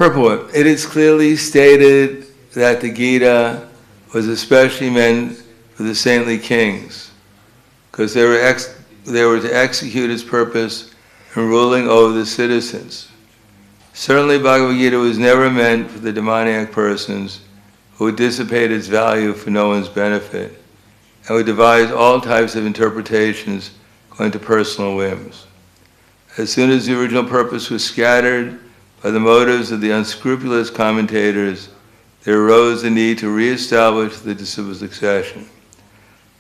Purport. It is clearly stated that the Gita was especially meant for the saintly kings, because they were to execute its purpose in ruling over the citizens. Certainly Bhagavad Gita was never meant for the demoniac persons who would dissipate its value for no one's benefit and would devise all types of interpretations going to personal whims. As soon as the original purpose was scattered by the motives of the unscrupulous commentators, there arose the need to re-establish the disciple succession.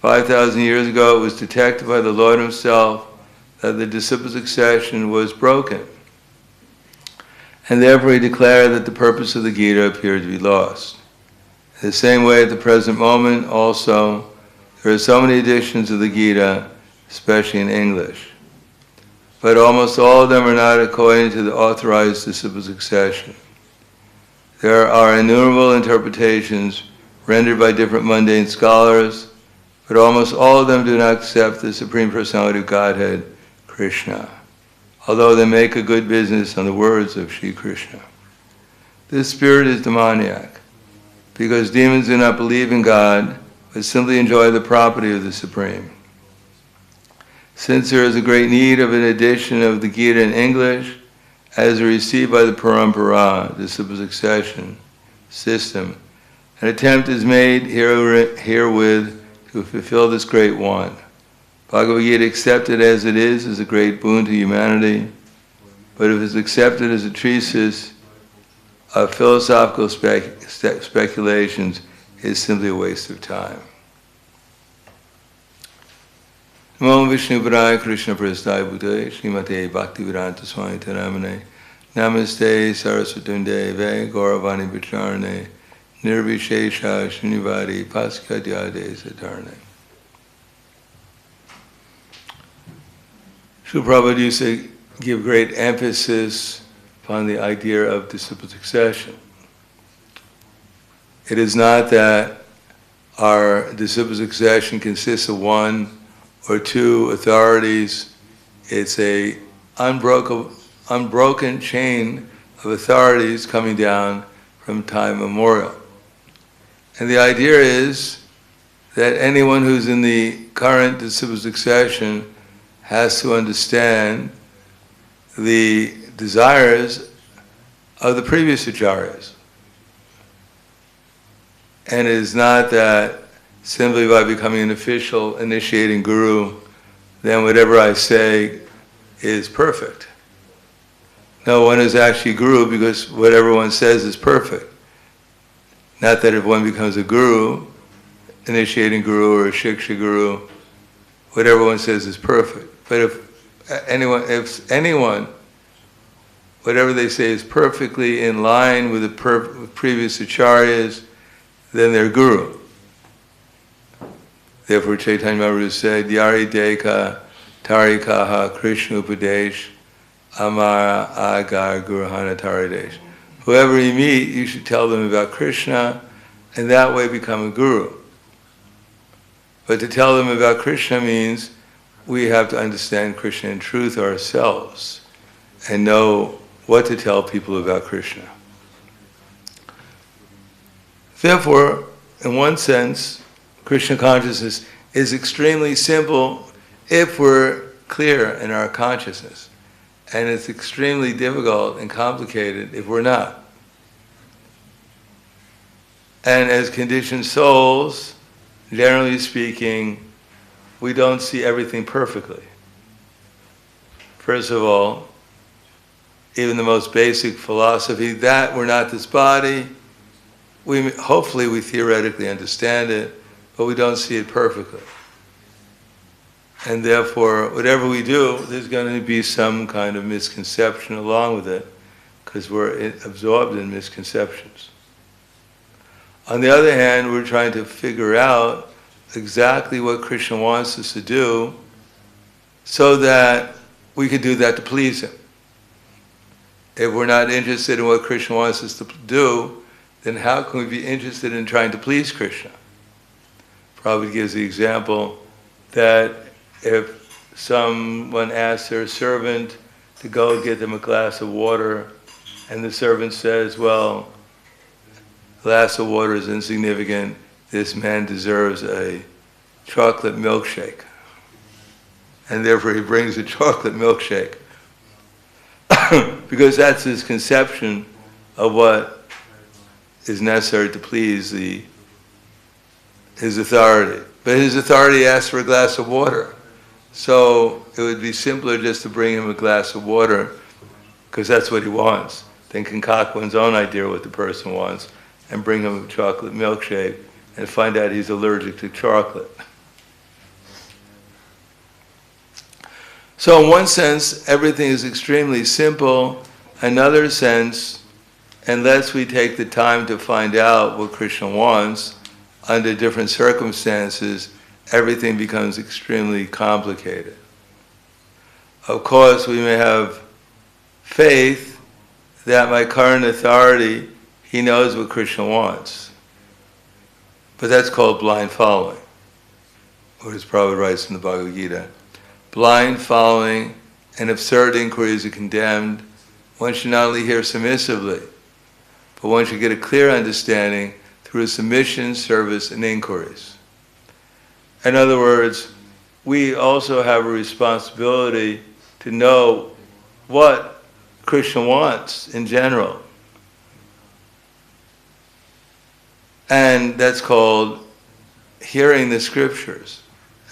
5,000 years ago, it was detected by the Lord himself that the disciple succession was broken, and therefore he declared that the purpose of the Gita appeared to be lost. In the same way, at the present moment also, there are so many editions of the Gita, especially in English, but almost all of them are not according to the authorized disciple succession. There are innumerable interpretations rendered by different mundane scholars, but almost all of them do not accept the Supreme Personality of Godhead, Krishna, although they make a good business on the words of Sri Krishna. This spirit is demoniac, because demons do not believe in God, but simply enjoy the property of the Supreme. Since there is a great need of an edition of the Gita in English, as received by the Parampara, disciple succession system, an attempt is made herewith to fulfill this great want. Bhagavad Gita, accepted as it is a great boon to humanity, but if it's accepted as a treatise of philosophical speculations, it is simply a waste of time. Namo Vishnu Padaya Krishna Prasthaya Bhutale Srimate Bhakti-Vedanta Swami Taramane Namaste Saraswatunde Ve Gauravani Vicharane Nirvishesha Srinivadi Paskadyade Satarne. Srila Prabhupada used to give great emphasis upon the idea of disciple succession. It is not that our disciple succession consists of one or two authorities. It's a unbroken chain of authorities coming down from time immemorial. And the idea is that anyone who's in the current disciple succession has to understand the desires of the previous acharyas. And it is not that simply by becoming an official initiating guru, then whatever I say is perfect. No, one is actually guru because whatever one says is perfect. Not that if one becomes a guru, initiating guru or a shiksha guru, whatever one says is perfect. But if anyone, whatever they say is perfectly in line with the previous acharyas, then they're guru. Therefore Chaitanya Mahaprabhu said, Yari Deka Tarikaha Krishna Upadesh Amara Agar Guruhana Taridesh. Whoever you meet, you should tell them about Krishna, and that way become a guru. But to tell them about Krishna means we have to understand Krishna in truth ourselves and know what to tell people about Krishna. Therefore, in one sense, Krishna consciousness is extremely simple if we're clear in our consciousness. And it's extremely difficult and complicated if we're not. And as conditioned souls, generally speaking, we don't see everything perfectly. First of all, even the most basic philosophy, that we're not this body, hopefully we theoretically understand it, but we don't see it perfectly. And therefore, whatever we do, there's going to be some kind of misconception along with it, because we're absorbed in misconceptions. On the other hand, we're trying to figure out exactly what Krishna wants us to do so that we can do that to please him. If we're not interested in what Krishna wants us to do, then how can we be interested in trying to please Krishna? Prabhupada gives the example that if someone asks their servant to go get them a glass of water and the servant says, well, a glass of water is insignificant, this man deserves a chocolate milkshake. And therefore he brings a chocolate milkshake. Because that's his conception of what is necessary to please his authority. But his authority asks for a glass of water. So it would be simpler just to bring him a glass of water, because that's what he wants, than concoct one's own idea of what the person wants and bring him a chocolate milkshake and find out he's allergic to chocolate. So in one sense, everything is extremely simple. Another sense, unless we take the time to find out what Krishna wants, under different circumstances, everything becomes extremely complicated. Of course, we may have faith that my current authority, he knows what Krishna wants. But that's called blind following, what his Prabhupada writes in the Bhagavad Gita. Blind following and absurd inquiries are condemned. One should not only hear submissively, but one should get a clear understanding through submission, service, and inquiries. In other words, we also have a responsibility to know what Krishna wants in general. And that's called hearing the scriptures,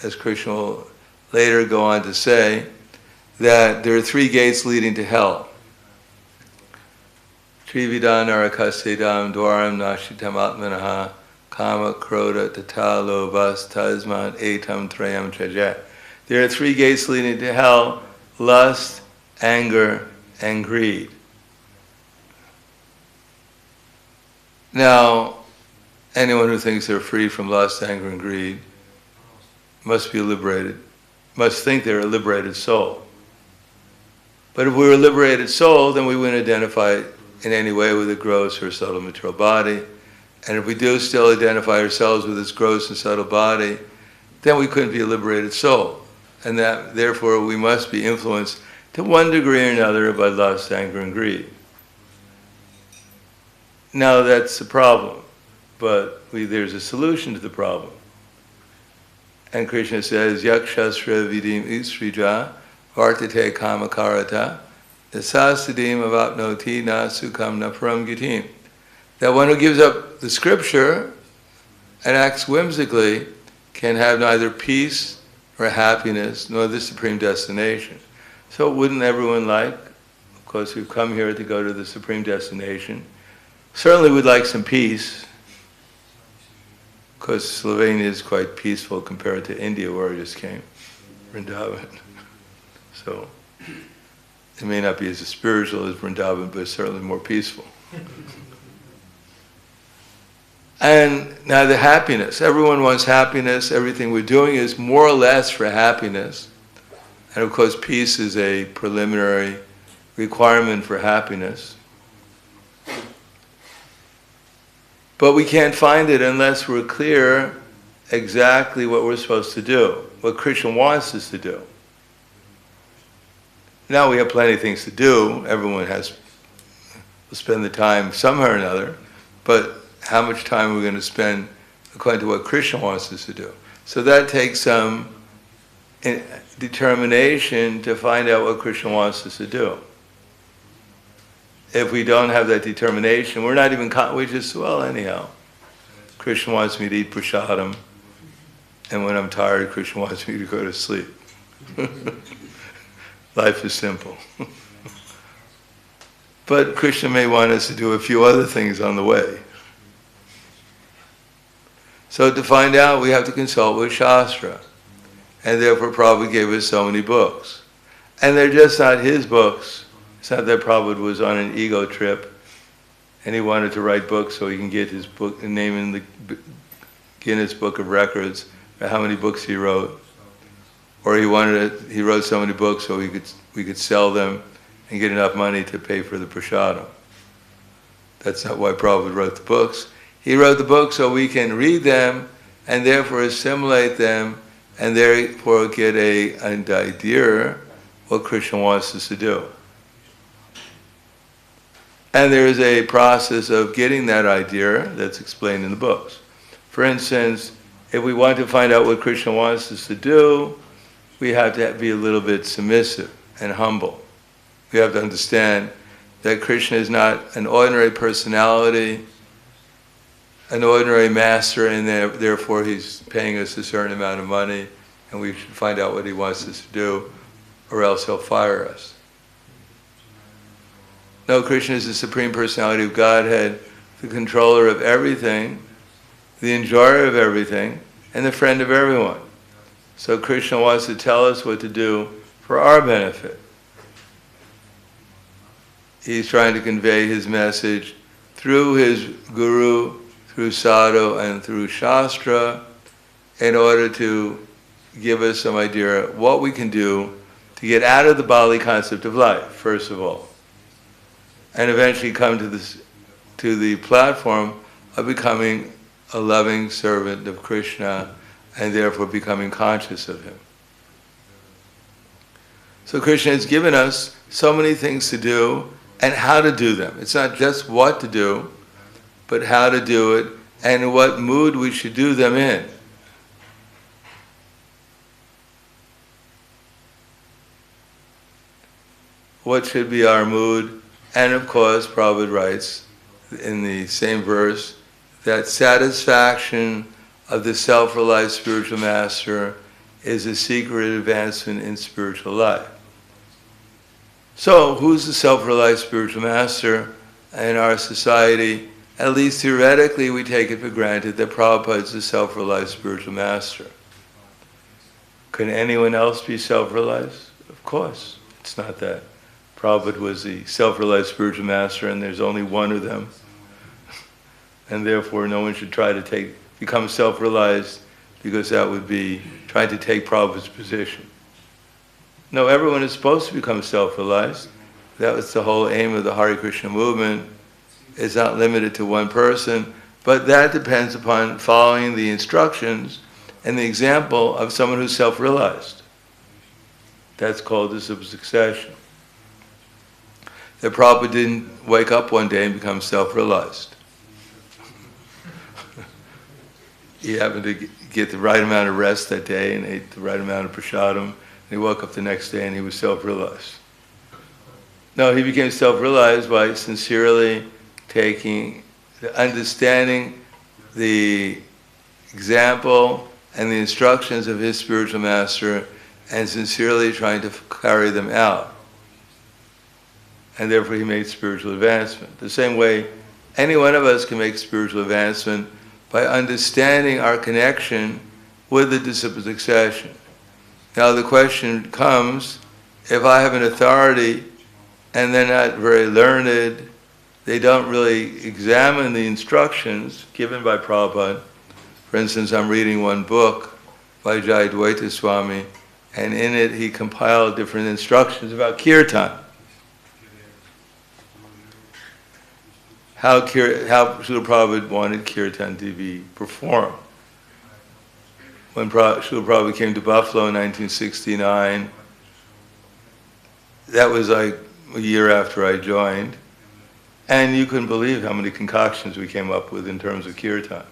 as Krishna will later go on to say, that there are 3 gates leading to hell. Trividam narakasedam dwaram nashitam atmanaha kama kroda tata lobas tasman etam trayam trajet. There are 3 gates leading to hell: lust, anger, and greed. Now, anyone who thinks they're free from lust, anger, and greed must be liberated, must think they're a liberated soul. But if we were a liberated soul, then we wouldn't identify in any way with a gross or subtle material body. And if we do still identify ourselves with this gross and subtle body, then we couldn't be a liberated soul. And that, therefore, we must be influenced to one degree or another by lust, anger, and greed. Now that's the problem, but there's a solution to the problem. And Krishna says, Yakshasra vidim isrija vartate kamakarata sasadim avapnoti na sukam na param gitim. That one who gives up the scripture and acts whimsically can have neither peace or happiness nor the supreme destination. So wouldn't everyone like, of course we've come here to go to the supreme destination, certainly would like some peace, because Slovenia is quite peaceful compared to India where I just came, Vrindavan. So it may not be as spiritual as Vrindavan, but it's certainly more peaceful. And now the happiness. Everyone wants happiness. Everything we're doing is more or less for happiness. And of course, peace is a preliminary requirement for happiness. But we can't find it unless we're clear exactly what we're supposed to do, what Krishna wants us to do. Now we have plenty of things to do. Everyone will spend the time somehow or another, but how much time are we going to spend according to what Krishna wants us to do? So that takes some determination to find out what Krishna wants us to do. If we don't have that determination, we're not even, we just, well, anyhow, Krishna wants me to eat prasadam, and when I'm tired, Krishna wants me to go to sleep. Life is simple. But Krishna may want us to do a few other things on the way. So to find out, we have to consult with Shastra. And therefore Prabhupada gave us so many books. And they're just not his books. It's not that Prabhupada was on an ego trip and he wanted to write books so he can get his book, name in the Guinness Book of Records for how many books he wrote. Or he wrote so many books so we could sell them and get enough money to pay for the prasadam. That's not why Prabhupada wrote the books. He wrote the books so we can read them and therefore assimilate them and therefore get an idea what Krishna wants us to do. And there is a process of getting that idea that's explained in the books. For instance, if we want to find out what Krishna wants us to do, we have to be a little bit submissive and humble. We have to understand that Krishna is not an ordinary personality, an ordinary master, and therefore he's paying us a certain amount of money, and we should find out what he wants us to do, or else he'll fire us. No, Krishna is the Supreme Personality of Godhead, the controller of everything, the enjoyer of everything, and the friend of everyone. So Krishna wants to tell us what to do for our benefit. He's trying to convey his message through his guru, through sadhu, and through shastra, in order to give us some idea of what we can do to get out of the Bali concept of life, first of all, and eventually come to the platform of becoming a loving servant of Krishna, and therefore becoming conscious of him. So Krishna has given us so many things to do and how to do them. It's not just what to do, but how to do it and what mood we should do them in. What should be our mood? And of course, Prabhupada writes in the same verse that satisfaction of the self-realized spiritual master is a secret advancement in spiritual life. So, who's the self-realized spiritual master in our society? At least theoretically, we take it for granted that Prabhupada is the self-realized spiritual master. Can anyone else be self-realized? Of course. It's not that Prabhupada was the self-realized spiritual master and there's only one of them. And therefore no one should try to become self-realized, because that would be trying to take Prabhupada's position. No, everyone is supposed to become self-realized. That was the whole aim of the Hare Krishna movement. It's not limited to one person, but that depends upon following the instructions and the example of someone who's self-realized. That's called the succession. That Prabhupada didn't wake up one day and become self-realized. He happened to get the right amount of rest that day and ate the right amount of prasadam, and he woke up the next day and he was self-realized. No, he became self-realized by sincerely understanding the example and the instructions of his spiritual master and sincerely trying to carry them out. And therefore he made spiritual advancement. The same way any one of us can make spiritual advancement by understanding our connection with the disciple succession. Now the question comes, if I have an authority and they're not very learned, they don't really examine the instructions given by Prabhupada. For instance, I'm reading one book by Jayadvaita Swami, and in it he compiled different instructions about kirtan. How Srila Prabhupada wanted kirtan to be performed. When Srila Prabhupada came to Buffalo in 1969, that was like a year after I joined, and you couldn't believe how many concoctions we came up with in terms of kirtan,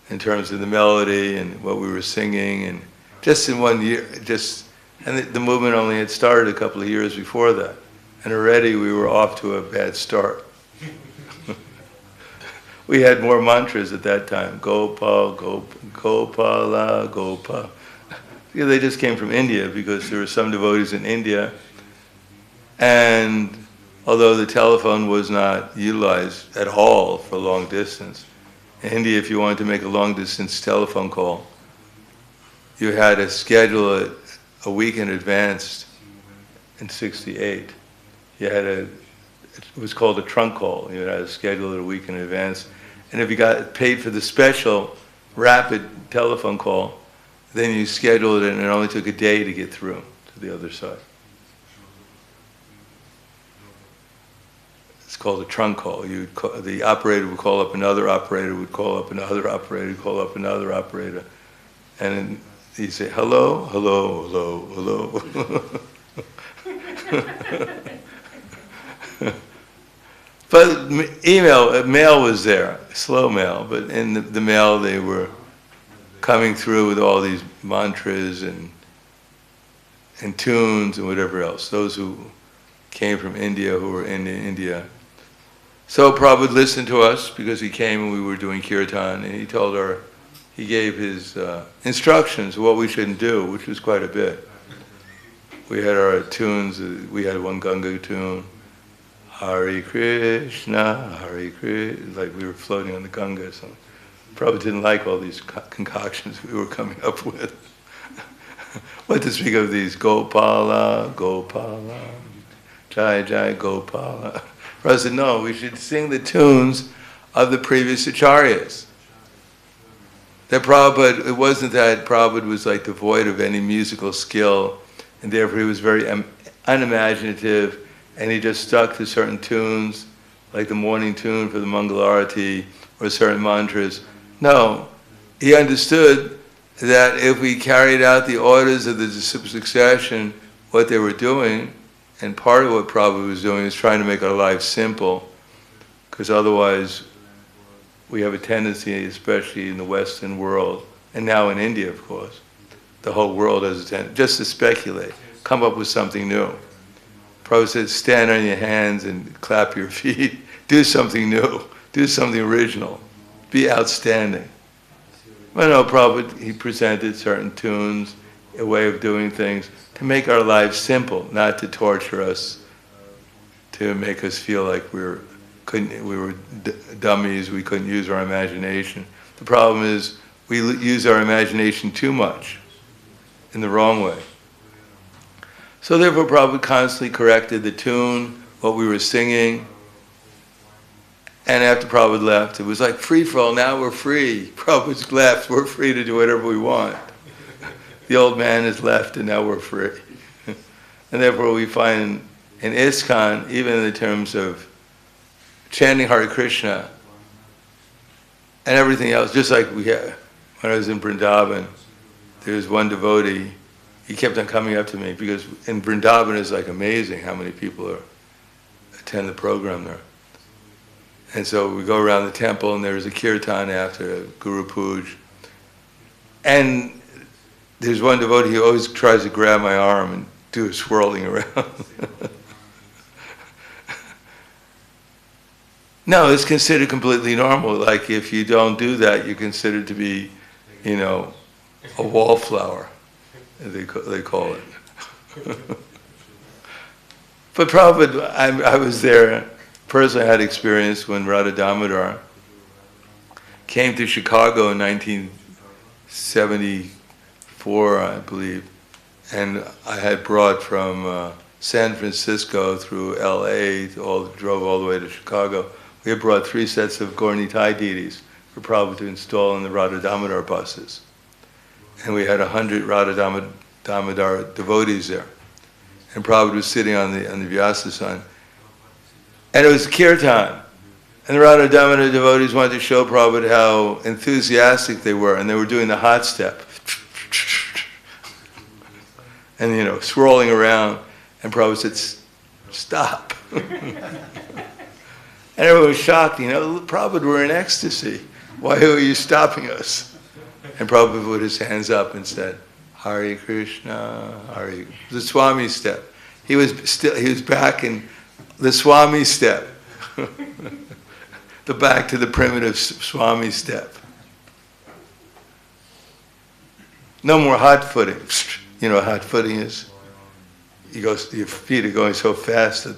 in terms of the melody and what we were singing, and just in 1 year, and the movement only had started a couple of years before that, and already we were off to a bad start. We had more mantras at that time. Gopal, Gopala, Gopa. Yeah, they just came from India because there were some devotees in India. And although the telephone was not utilized at all for long distance, in India, if you wanted to make a long distance telephone call, you had to schedule it a week in advance in '68. It was called a trunk call. You had to schedule it a week in advance. And if you got paid for the special rapid telephone call, then you scheduled it and it only took a day to get through to the other side. It's called a trunk call. The operator would call up another operator, would call up another operator, call up another operator. And then he'd say, hello, hello, hello, hello. But mail was there, slow mail, but in the mail they were coming through with all these mantras and tunes and whatever else. Those who came from India, who were in India. So Prabhupada listened to us because he came and we were doing kirtan, and he gave his instructions of what we shouldn't do, which was quite a bit. We had our tunes, we had one Ganga tune, Hare Krišna, Hare Krishna, like we were floating on the Ganga or something. Prabhupada didn't like all these concoctions we were coming up with. What to speak of these? Gopala, Gopala, Jai Jai Gopala. Prabhupada said, no, we should sing the tunes of the previous acharyas. That Prabhupada, it wasn't that Prabhupada was like devoid of any musical skill, and therefore he was very unimaginative, and he just stuck to certain tunes, like the morning tune for the Mangalarati, or certain mantras. No, he understood that if we carried out the orders of the succession, what they were doing, and part of what Prabhupada was doing is trying to make our lives simple, because otherwise we have a tendency, especially in the Western world, and now in India, of course, the whole world has a tendency, just to speculate, come up with something new. Prabhupada said, stand on your hands and clap your feet, do something new, do something original, be outstanding. Well, no, Prabhupada, he presented certain tunes, a way of doing things, to make our lives simple, not to torture us, to make us feel like we were dummies, we couldn't use our imagination. The problem is we use our imagination too much, in the wrong way. So therefore Prabhupada constantly corrected the tune, what we were singing, and after Prabhupada left, it was like free-for-all, now we're free. Prabhupada's left, we're free to do whatever we want. The old man has left and now we're free. And therefore we find in ISKCON, even in the terms of chanting Hare Krishna and everything else, just like we had, when I was in Vrindavan, there was one devotee, he kept on coming up to me, because in Vrindavan it's like amazing how many people attend the program there. And so we go around the temple and there's a kirtan after Guru Puj. And there's one devotee who always tries to grab my arm and do a swirling around. No, it's considered completely normal. Like if you don't do that, you're considered to be, a wallflower, they call it. But Prabhupada, I was there, personally I had experience when Radha Damodar came to Chicago in 1974, I believe, and I had brought from San Francisco through LA, drove all the way to Chicago. We had brought 3 sets of Gaur Nitai deities for Prabhupada to install in the Radha Damodar buses. And we had 100 Radha Damodar devotees there. And Prabhupada was sitting on the Vyasasan. And it was kirtan. And the Radha Damodar devotees wanted to show Prabhupada how enthusiastic they were, and they were doing the hot step. And swirling around, and Prabhupada said, stop. And everyone was shocked, Prabhupada, we're in ecstasy. Why are you stopping us? And Prabhupada put his hands up and said, Hare Krishna, Hare, the Swami step. He was back in the Swami step. The back to the primitive Swami step. No more hot footing. You know what hot footing is? Your feet are going so fast that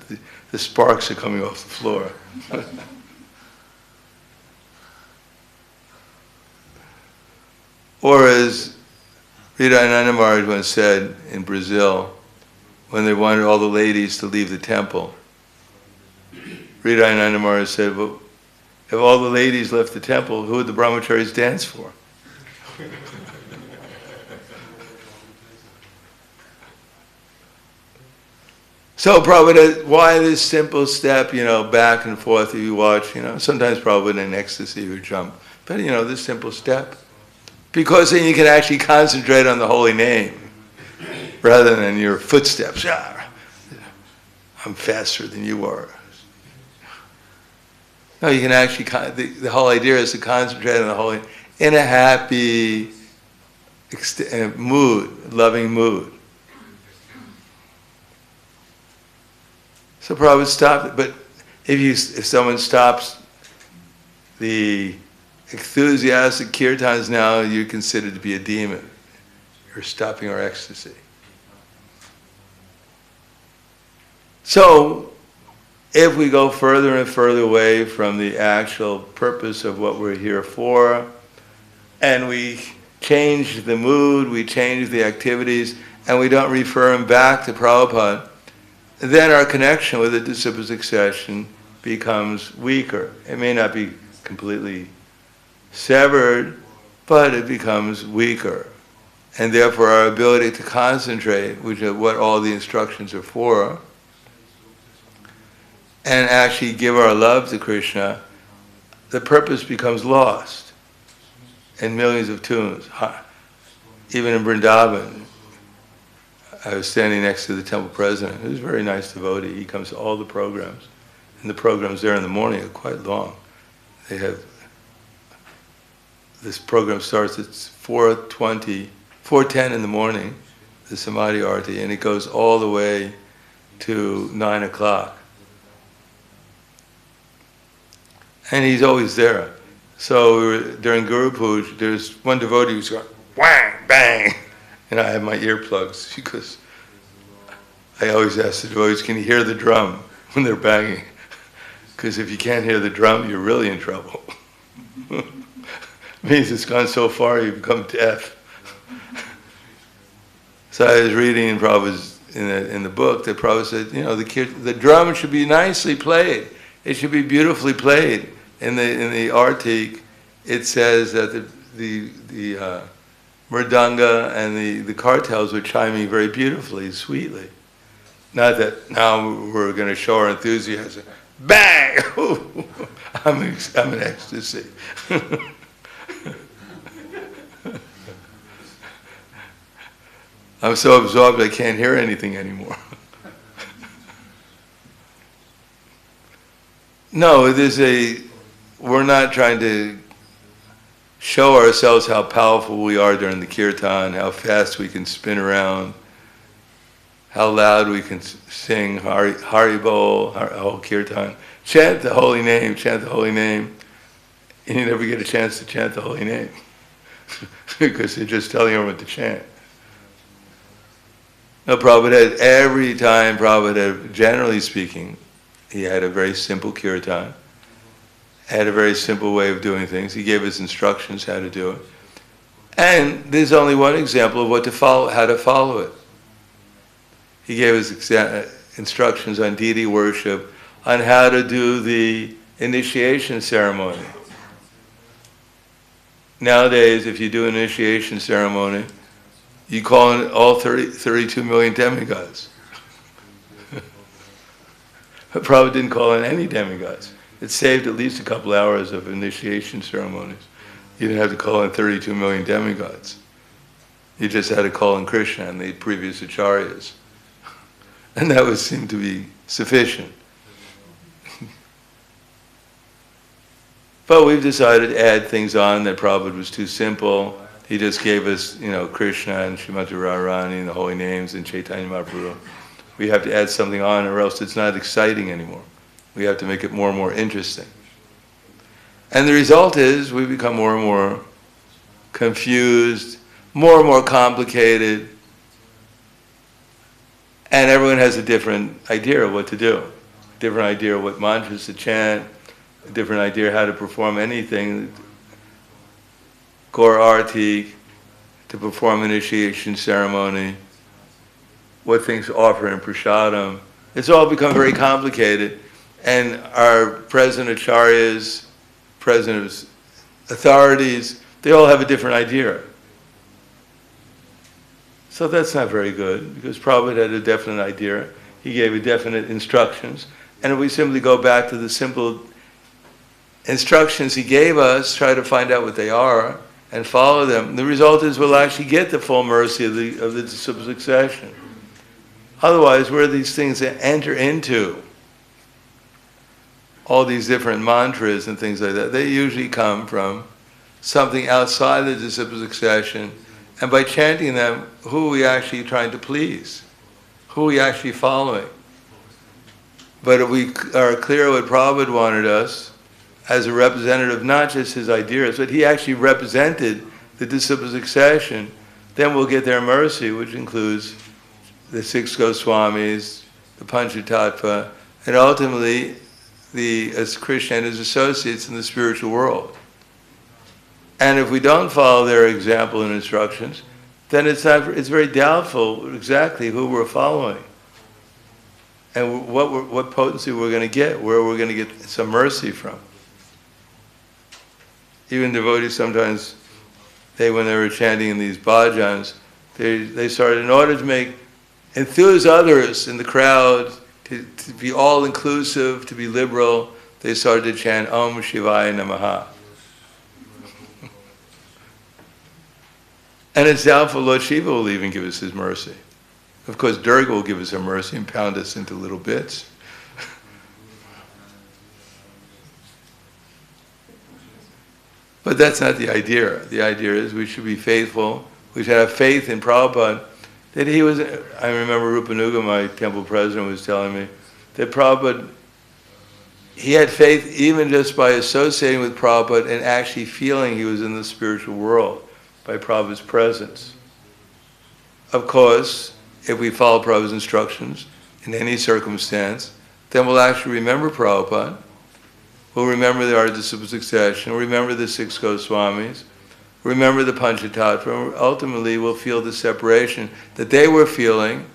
the sparks are coming off the floor. Or as Hridayananda Maharaj once said in Brazil, when they wanted all the ladies to leave the temple, Hridayananda Maharaj said, well, if all the ladies left the temple, who would the brahmacharis dance for? So Prabhupada, why this simple step, back and forth you watch, sometimes Prabhupada in ecstasy would jump. But this simple step. Because then you can actually concentrate on the holy name rather than your footsteps. I'm faster than you are. No, you can actually, the whole idea is to concentrate on the holy, in a happy mood, loving mood. So Prabhupada stopped it, but if someone stops the enthusiastic kirtans now, you're considered to be a demon. You're stopping our ecstasy. So, if we go further and further away from the actual purpose of what we're here for, and we change the mood, we change the activities, and we don't refer them back to Prabhupada, then our connection with the disciple succession becomes weaker. It may not be completely severed, but it becomes weaker. And therefore our ability to concentrate, which is what all the instructions are for, and actually give our love to Krishna, the purpose becomes lost in millions of tunes. Even in Vrindavan, I was standing next to the temple president, who's a very nice devotee. He comes to all the programs. And the programs there in the morning are quite long. They have, this program starts at 4:10 in the morning, the Samadhi Arati, and it goes all the way to 9 o'clock. And he's always there. So during Guru Puja, there's one devotee who's going, whang, bang, and I have my earplugs because I always ask the devotees, can you hear the drum when they're banging? Because if you can't hear the drum, you're really in trouble. It means it's gone so far you become deaf. So I was reading in Prabhupada's, in the book that Prabhupada said, you know, the drum should be nicely played. It should be beautifully played. In the Artik, it says that the mridanga and the kartals were chiming very beautifully, sweetly. Not that now we're going to show our enthusiasm. Bang! I'm in ecstasy. I'm so absorbed I can't hear anything anymore. No, we're not trying to show ourselves how powerful we are during the kirtan, how fast we can spin around, how loud we can sing Haribol, whole kirtan. Chant the holy name, chant the holy name. And you never get a chance to chant the holy name because they're just telling everyone to chant. No, Prabhupada every time, Prabhupada, generally speaking, he had a very simple kirtan, had a very simple way of doing things. He gave us instructions how to do it. And there's only one example of what to follow, how to follow it. He gave us instructions on deity worship, on how to do the initiation ceremony. Nowadays, if you do an initiation ceremony, you call in all 32 million demigods. Prabhupada didn't call in any demigods. It saved at least a couple hours of initiation ceremonies. You didn't have to call in 32 million demigods. You just had to call in Krishna and the previous acharyas. And that would seem to be sufficient. But we've decided to add things on that Prabhupada was too simple. He just gave us, Krishna and Srimati Radharani and the holy names and Chaitanya Mahaprabhu. We have to add something on or else it's not exciting anymore. We have to make it more and more interesting. And the result is we become more and more confused, more and more complicated, and everyone has a different idea of what to do, a different idea of what mantras to chant, a different idea how to perform anything, Gaur Arti, to perform initiation ceremony, what things to offer in prasadam. It's all become very complicated, and our present acharyas, present authorities, they all have a different idea. So that's not very good, because Prabhupada had a definite idea. He gave a definite instructions. And if we simply go back to the simple instructions he gave us, try to find out what they are, and follow them, the result is we'll actually get the full mercy of the disciple succession. Otherwise, where these things enter into, all these different mantras and things like that, they usually come from something outside the disciple succession. And by chanting them, who are we actually trying to please? Who are we actually following? But if we are clear what Prabhupada wanted us, as a representative, not just his ideas, but he actually represented the disciple succession, then we'll get their mercy, which includes the six Goswamis, the Panchatattva, and ultimately as Krishna and his associates in the spiritual world. And if we don't follow their example and instructions, then it's very doubtful exactly who we're following and what potency we're going to get, where we're going to get some mercy from. Even devotees sometimes, when they were chanting in these bhajans, they started, in order to enthuse others in the crowd, to be all-inclusive, to be liberal, they started to chant Om Shivaya Namaha. And it's doubtful Lord Shiva will even give us his mercy. Of course, Durga will give us her mercy and pound us into little bits. But that's not the idea. The idea is we should be faithful. We should have faith in Prabhupada. That he was, I remember Rupanuga, my temple president, was telling me that Prabhupada, he had faith even just by associating with Prabhupada and actually feeling he was in the spiritual world by Prabhupada's presence. Of course, if we follow Prabhupada's instructions in any circumstance, then we'll actually remember Prabhupada. We'll remember our disciple succession, we'll remember the six Goswamis, remember the Panchatattva, and ultimately we'll feel the separation that they were feeling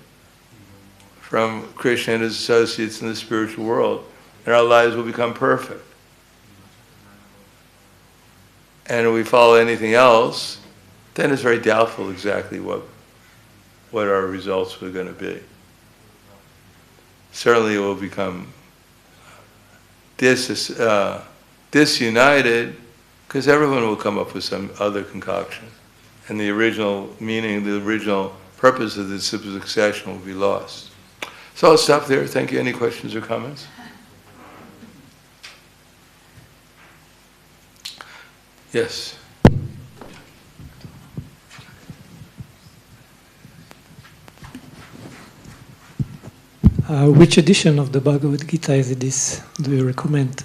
from Krishna and his associates in the spiritual world, and our lives will become perfect. And if we follow anything else, then it's very doubtful exactly what our results were going to be. Certainly it will become disunited, because everyone will come up with some other concoction. And the original meaning, the original purpose of the disciple succession will be lost. So I'll stop there. Thank you. Any questions or comments? Yes. Which edition of the Bhagavad Gita is this? Do you recommend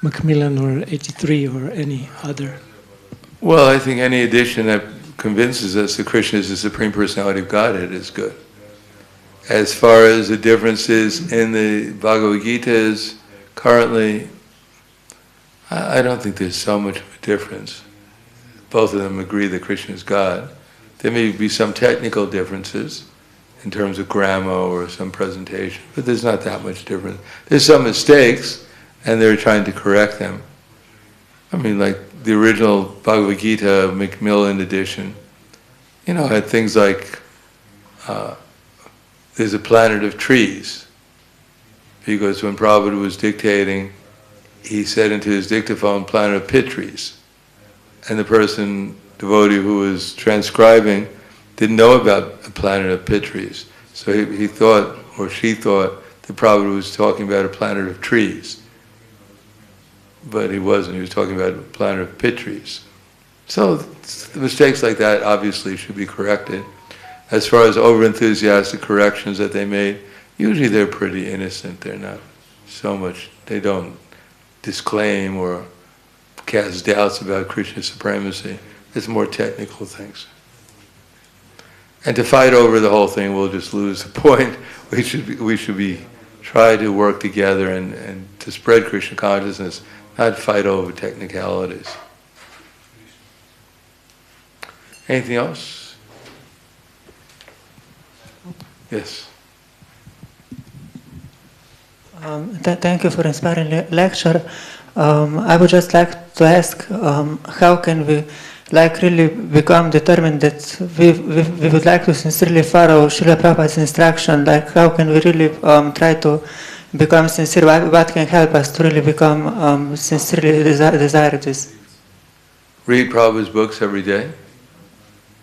Macmillan or 83 or any other? Well, I think any edition that convinces us that Krishna is the Supreme Personality of Godhead is good. As far as the differences in the Bhagavad Gitas currently, I don't think there's so much of a difference. Both of them agree that Krishna is God. There may be some technical differences in terms of grammar or some presentation, but there's not that much difference. There's some mistakes, and they're trying to correct them. I mean, like the original Bhagavad Gita, Macmillan edition, had things like, there's a planet of trees. Because when Prabhupada was dictating, he said into his dictaphone, planet of pit trees. And the devotee who was transcribing, didn't know about a planet of pit trees. So he thought, or she thought, that Prabhupada was talking about a planet of trees. But he wasn't. He was talking about a planet of pit trees. So mistakes like that obviously should be corrected. As far as over-enthusiastic corrections that they made, usually they're pretty innocent. They're not so much, they don't disclaim or cast doubts about Krishna's supremacy. It's more technical things. And to fight over the whole thing, we'll just lose the point. We should try to work together and to spread Krishna consciousness, not fight over technicalities. Anything else? Yes. Thank you for inspiring lecture. I would just like to ask, how can we really become determined that we would like to sincerely follow Srila Prabhupada's instruction? How can we really try to become sincere? What can help us to really become sincerely desire this? Read Prabhupada's books every day.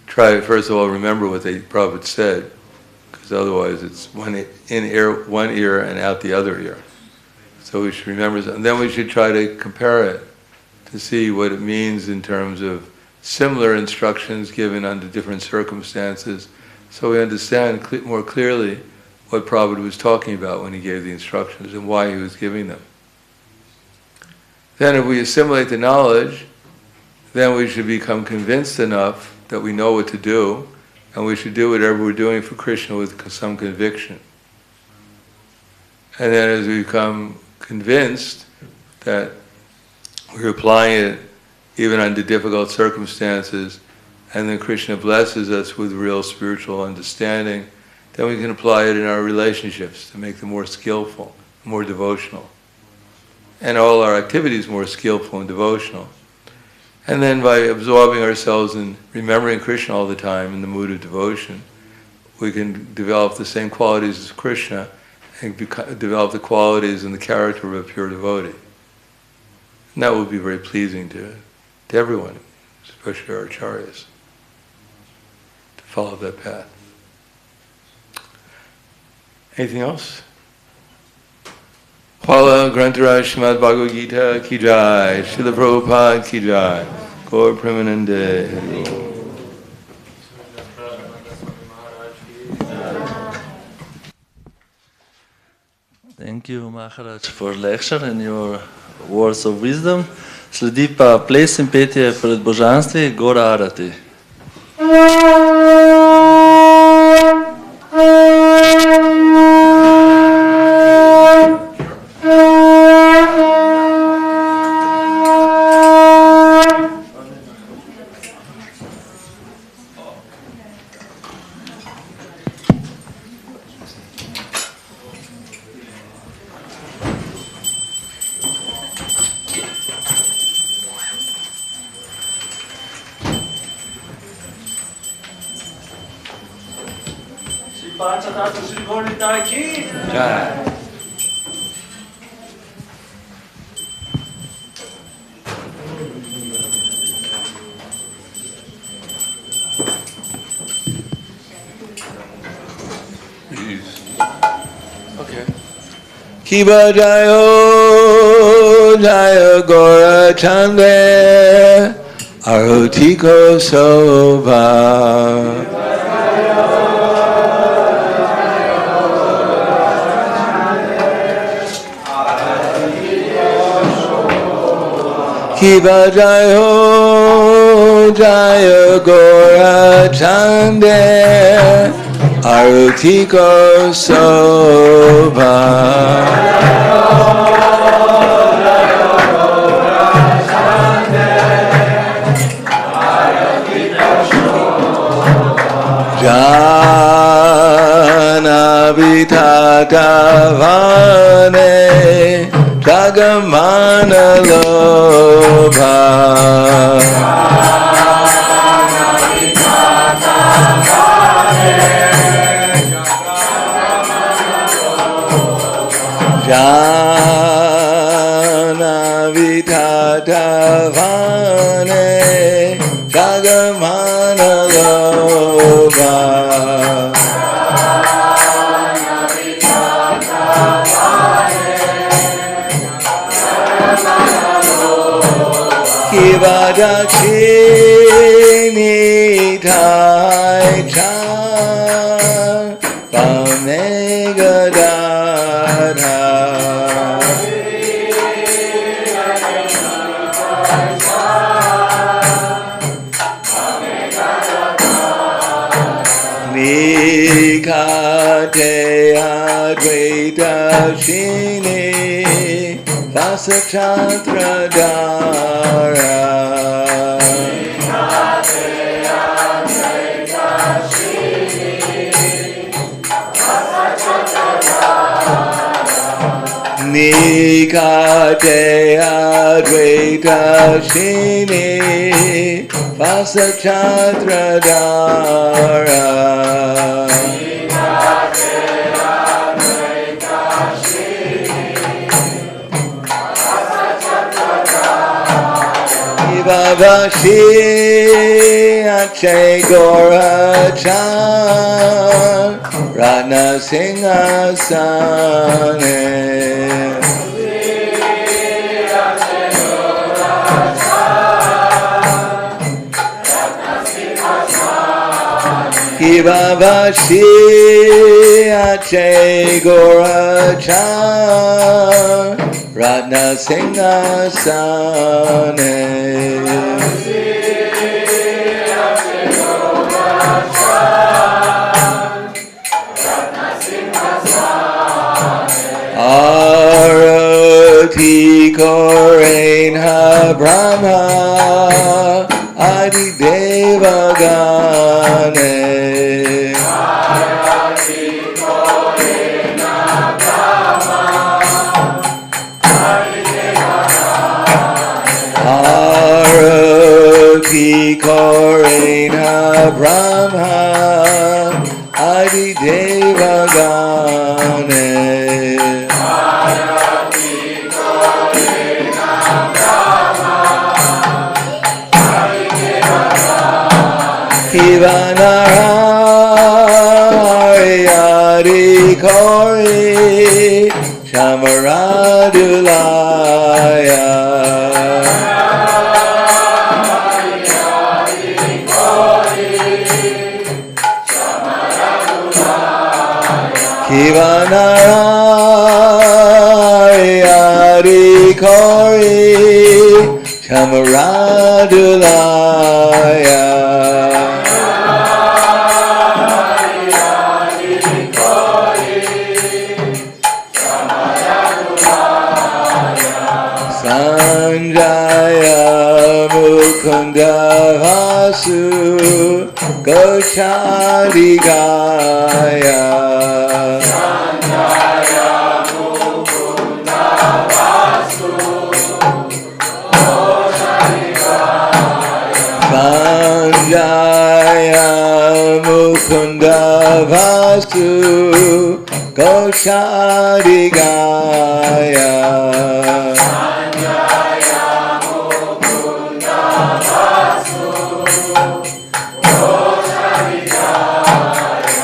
Try, first of all, remember what Prabhupada said, because otherwise it's one ear and out the other ear. So we should remember that. And then we should try to compare it to see what it means in terms of similar instructions given under different circumstances, so we understand more clearly what Prabhupada was talking about when he gave the instructions and why he was giving them. Then if we assimilate the knowledge, then we should become convinced enough that we know what to do, and we should do whatever we're doing for Krishna with some conviction. And then as we become convinced that we're applying it even under difficult circumstances, and then Krishna blesses us with real spiritual understanding, then we can apply it in our relationships to make them more skillful, more devotional. And all our activities more skillful and devotional. And then by absorbing ourselves in remembering Krishna all the time in the mood of devotion, we can develop the same qualities as Krishna and develop the qualities and the character of a pure devotee. And that will be very pleasing to everyone, especially our acharyas, to follow that path. Anything else? Pala Grantaraj srimad-bhagavatam ki jai, Srila Prabhupada ki jai, Gaur Premanande. Thank you, Maharaj, for lecture and your words of wisdom. Sledi pa ples in petje pred božanstvi, Gora Arati. Kiba Jayo Jaya Gora Chande Arutiko Sobha Kiba Jayo Jaya Gora Chande Arutiko Sobha Jana Vitatavane Jagamana Lobha Jana Vitatavane Jagamana Lobha Kiva Dakshini Tai Chan Pamegadadha Nikate Advaita Shini Vasachantra Dara Nikate Advaita Shini Vasachantra Dara Nikate Advaita Shini Vasachantra Dara Vavashi Ache Gora Chan Ratna Singhasane Kiva Vashi Ache Gorachar Ratna Singha Arati Korain Ha Brahma Adi Deva Gane Arati Korain Ha Brahma Adi Deva Gane Arati Korain Ha Brahma Adi Deva Gane Kivanarari Kori Shamaradulaya Kivanarari Kori Shamaradulaya Sanjaya Mukunda Vasu Gochari Gaya Sanjaya Mukunda Vasu Gochari Gaya Sanjaya Mukunda Vasu Gochari Gaya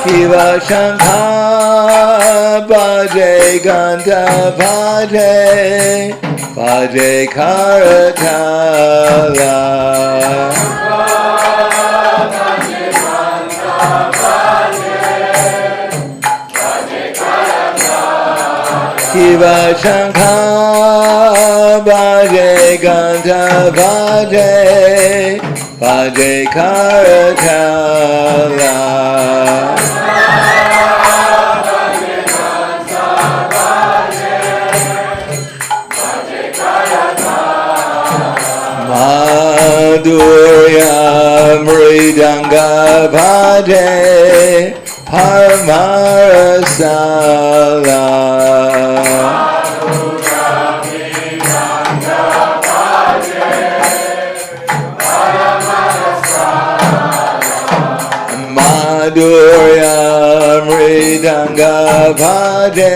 Kiva Shankha Bhaje Ganta Bhaje Bhaje Karatala Kiva Shankha Bhaje Ganta Bhaje Bhaje Karatala Madhurya Mridanga Bhaje Paramarasala Madhurya Mridanga Bhaje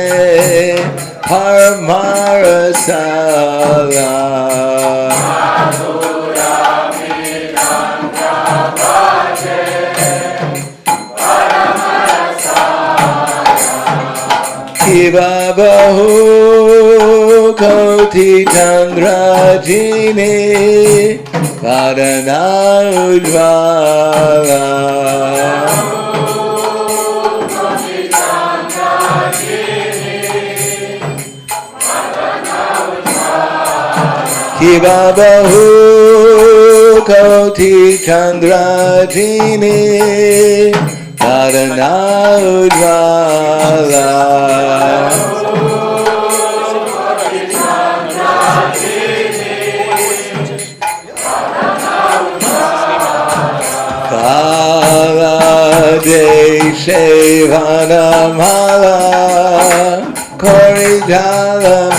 Paramarasala Kiva Bahu Koti Chandrajini Padana Ujvala Kiva Bahu Koti Chandrajini Padana Ujvala Deshevanamala Koridalamala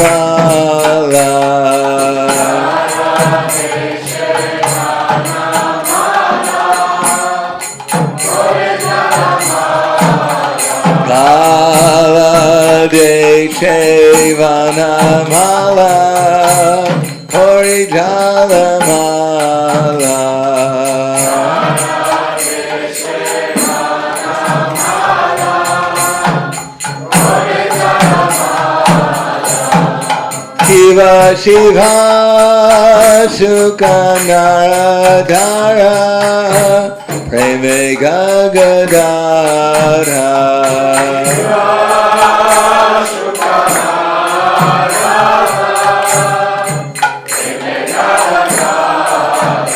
Kala Deshevanamala Koridalamala Shiva Shiva Sukanaradhara Preme Gagadara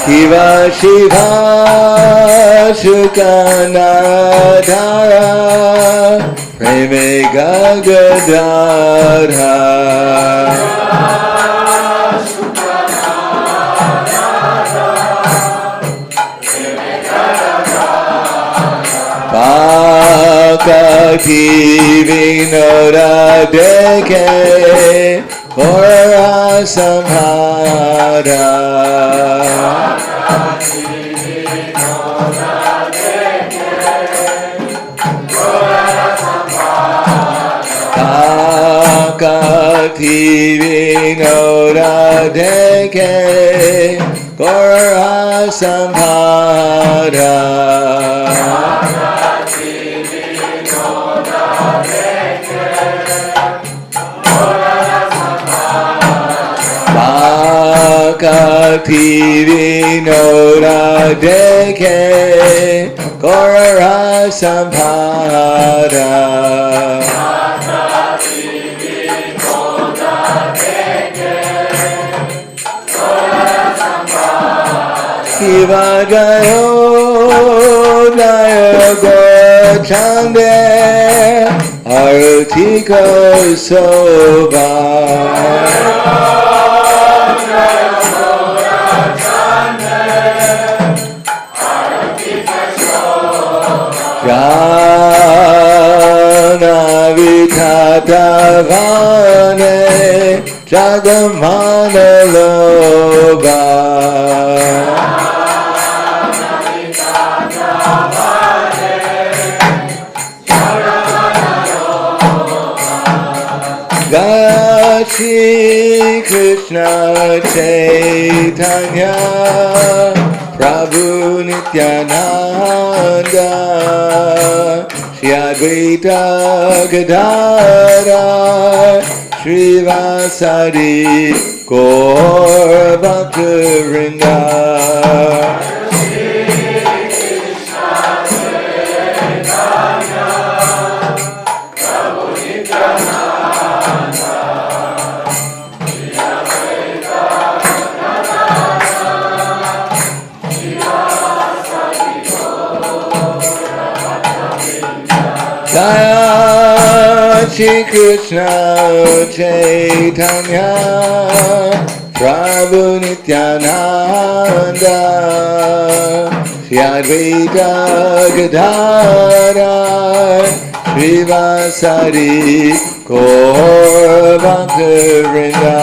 Shiva Shiva Shukanadara Preme Gagadara Bhakti Vinoda Deke Gora Samhara Bhakti Vinoda Deke Gora Samhara Bhakti Vinoda Deke Gora Samhara Shiva Jayo Jaya Gochande Arati Kosoba Jana Vitatavane Jagamana Loba Shri Krishna Chaitanya Prabhu Nityananda Shri Advaita Gadadhara Srivasadi Gaur Bhakta-vrinda Shri Krishna Chaitanya Prabhu Nityananda Shri Advaita Gadadhara Srivasadi Gaur Bhakta-vrinda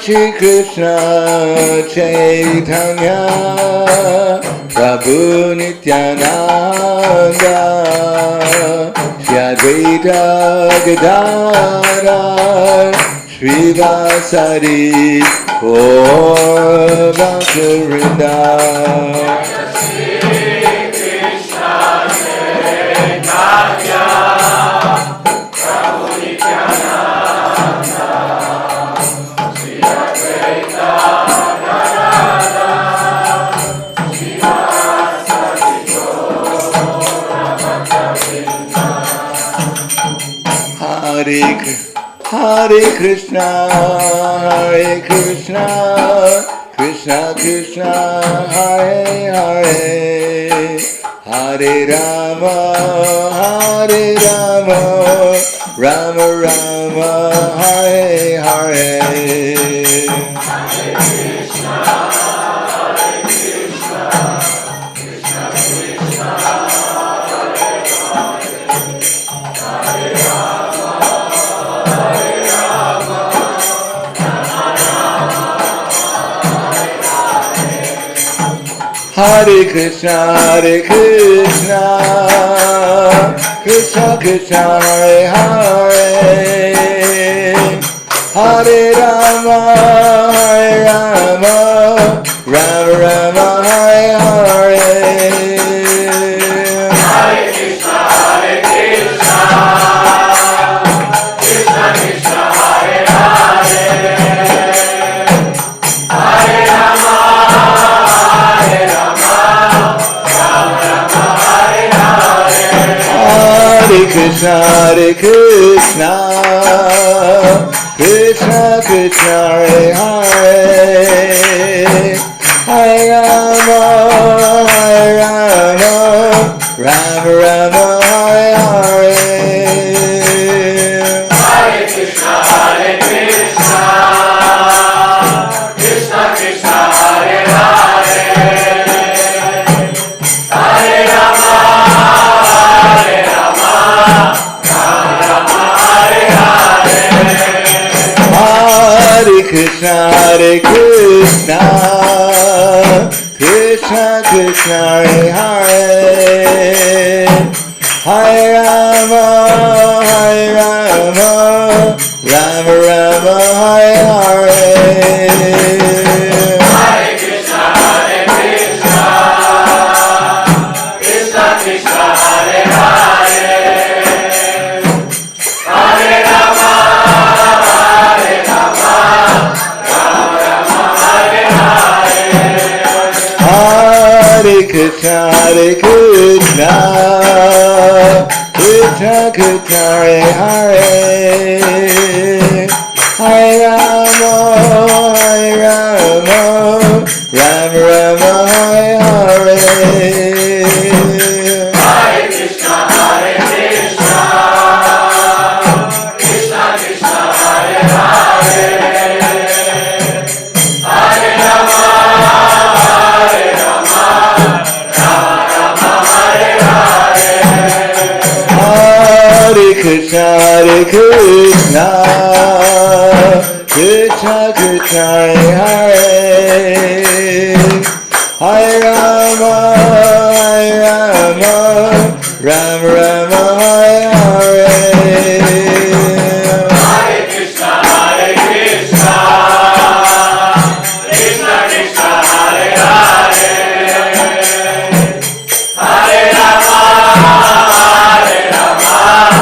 Shri Krishna Chaitanya Prabhu Nityananda Shri Advaita Gadadhara Srivasadi Gaur Bhakta-vrinda Hare Krishna, Krishna Krishna, Hare Hare, Hare Rama, Rama Rama, Hare Hare. Hare Krishna, Krishna Krishna, Hare Hare, Hare-rama, hare-rama, rama-rama, hare-hare. Hare Krishna, Hare Krishna, Krishna Krishna, Hare Hare, Hare Rama, Hare Rama, Rama Rama, Hare Hare. Hare Krishna, Krishna Krishna, Hare Hare, Hare Rama, Rama Rama, Hare Hare. Hare Krishna, Krishna Krishna, Hare Hare, Hare Rama, Rama Rama, Hare Hare. Hare Krishna, Krishna Krishna, Hare Hare, Hare Rama, Rama Rama, Hare Hare. Hare Krishna, Krishna Krishna, Hare Hare, Hare Rama, Rama Rama, Hare Hare. Hare Krishna, Krishna Krishna, Hare Hare, Hare Rama, Rama Rama, Hare Hare. Hare Krishna, Krishna Krishna, Hare Hare, Hare Rama, Rama Rama, Hare Hare. Hare Krishna, Krishna Krishna, Hare Hare, Hare Rama,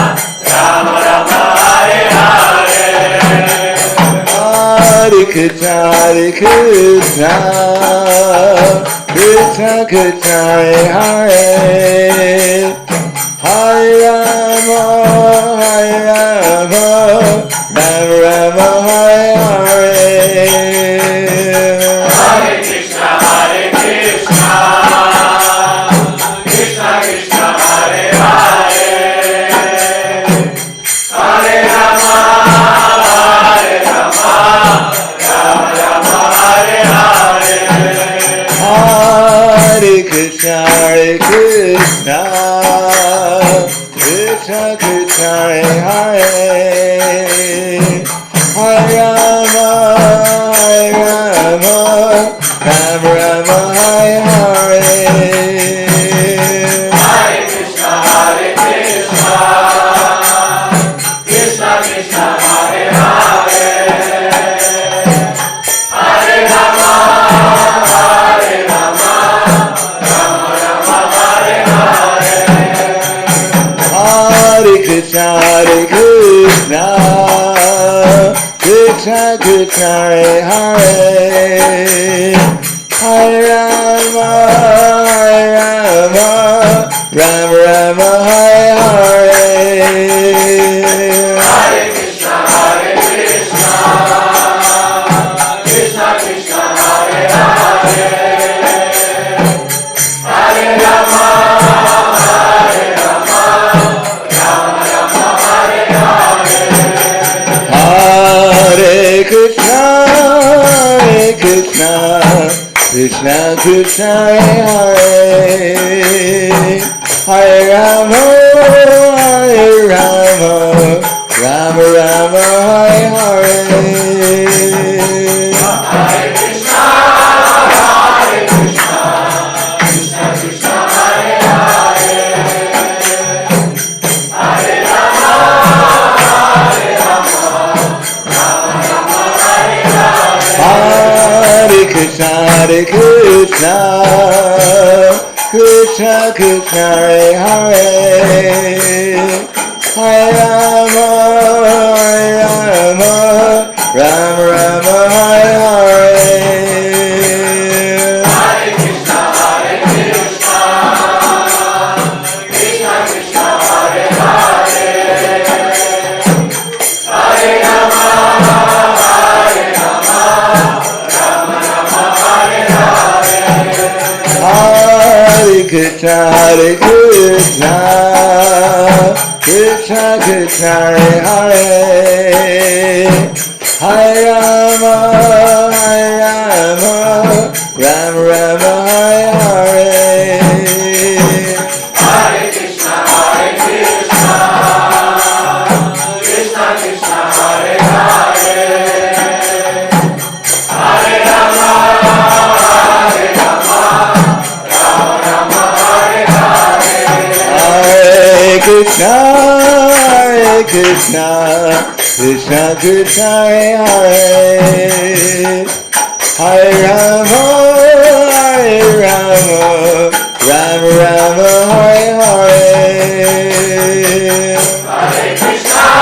Rama Rama, Hare Hare. Hare Krishna, Krishna Krishna, Hare Hare, Hare Rama, Rama Rama, Hare Hare. Hare Krishna, Krishna Krishna, Hare Hare, Hare Rama, Rama Rama, Hare Hare. Hare Krishna, Krishna Krishna, Hare Hare, Hare Rama, Rama Rama, Hare Hare. Hare Krishna, Krishna Krishna, Hare Hare, Hare Rama, Rama Rama, Hare Hare. Hare Krishna, Krishna Krishna, Hare Hare, Hare Rama, Rama Rama, Hare Hare. Hare Krishna, Krishna Krishna, Hare Hare, Hare Rama, Rama Rama, Hare Hare. Hare Krishna, Krishna Krishna, Hare Hare, Hare Rama, Rama Rama, Hare Hare. Hare Krishna, Krishna Krishna, Hare Hare, Hare Rama, Rama Rama, Hare Hare. Hare Krishna, Krishna Krishna, Hare Hare, Hare Rama, Rama Hare Krishna, Krishna Krishna Hare Hare, Hare Rama, Rama Rama Hare Hare. Hare Krishna, Krishna Krishna, Hare Hare, Hare Rama, Rama Rama, Hare Hare. Hare Krishna, Krishna Krishna Hare Hare, Hare Rama, Rama Rama Hare Hare. Hare Krishna, Krishna Krishna, Hare Hare, Hare Rama, Rama Rama, Hare Hare. Hare Krishna, Krishna Krishna Hare Hare, Hare Rama, Rama Rama Hare Hare. Hare Krishna,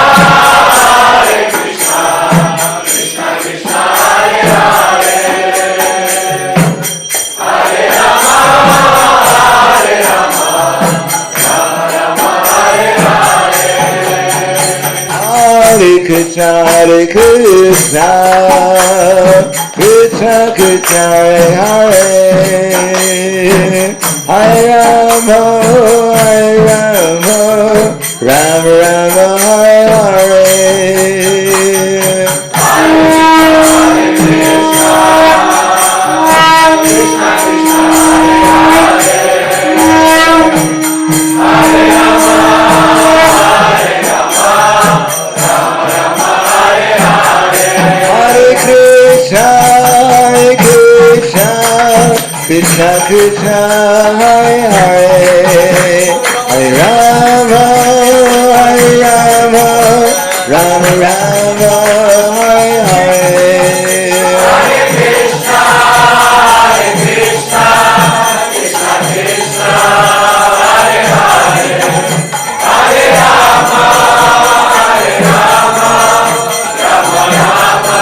Krishna Krishna, Hare Hare, Hare Rama, Rama Rama, Hare Hare. Hare Krishna, Krishna Krishna Hare Hare Rama, Rama Rama Hare Hare. Krishna Krishna, Hare Rama, Rama Hare Hare. Hare Krishna, Krishna Hare Hare, Hare Rama, Rama Rama Hare Hare. Hare Krishna, Krishna Krishna, Hare Hare, Hare Rama, Rama Rama,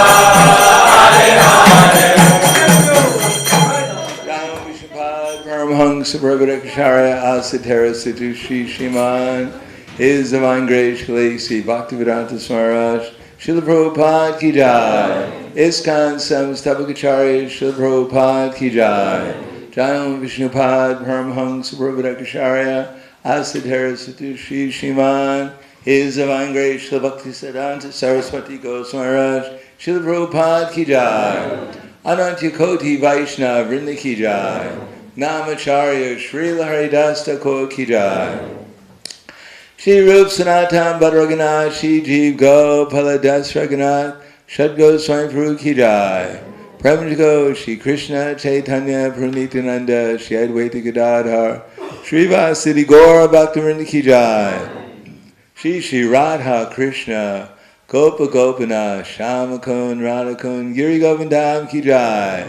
Hare Hare. Paramahangsa Prabhudakacharya Asatara Satushi Shiman, His Divine Grace Shalasi Bhakti-Vedanta Smaraj, Srila Prabhupada Ki Jai, ISKCON Samstabhakacharya Srila Prabhupada Ki Jai, Jayam Vishnupad Paramahangsa Prabhudakacharya Asatara Satushi Shiman, His Divine Grace Srila Bhakti-Siddhanta Saraswati Goswaraj, Srila Prabhupada Ki Jai, Anantya Koti Vaishnava Vrinda Ki Jai, Namacharya Srila Haridas Thakur Ki Jai, Shri Rup Sanatan Bhadraganath Shri Jeev Gopala Das Raghunath Shadgo Swami Prabhu Ki Jai, Prabhupada Shri Krishna Chaitanya Pranitananda Shri Advaita Gadadhar Shri Vasudhi Gaura Bhaktivinoda Ki Jai, Shri Radha Krishna Gopa Gopinath Shamakun Radhakun Giri Govindam Ki Jai,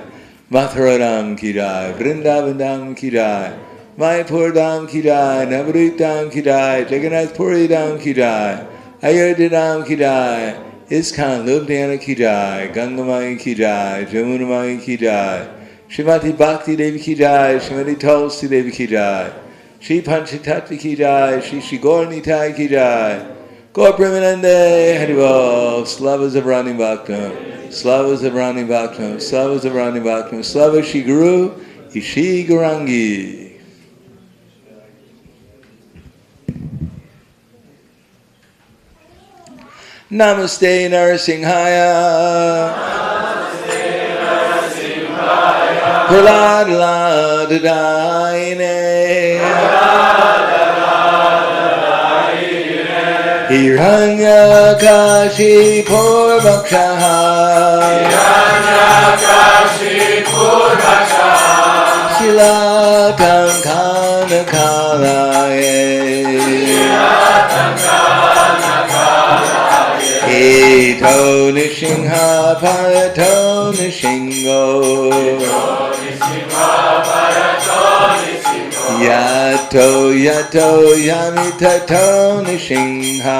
Mathuradam Ki Jai, Vrindavandam Ki Jai, Mayapur Dham Ki Jai, Navadvip Dham Ki Jai, Jagannath Puri Dham Ki Jai, Ayodhya Dham Ki Jai, ISKCON Ljubljana Ki Jai, Gangamai Ki Jai, Jamunamai Ki Jai, Srimati Bhakti Devi Ki Jai, Srimati Tulsi Devi Ki Jai, Shri Panchatattva Ki Jai, Shri Gaur Nitai Ki Jai, Gaur Premanande Haribol, Slavas of Rani Bhaktam, Slavas of Rani Bhaktam, Slavas of Rani Bhaktam, Slava Shri Guru, Ishi Gurangi. Namaste Narasimhaya, Prahladananda Hiranyakashi Purvakshaha, Shilatam Kanakalaye, Ito Nishingha Parato Nishingo Yato Yato Yamitato Nishingha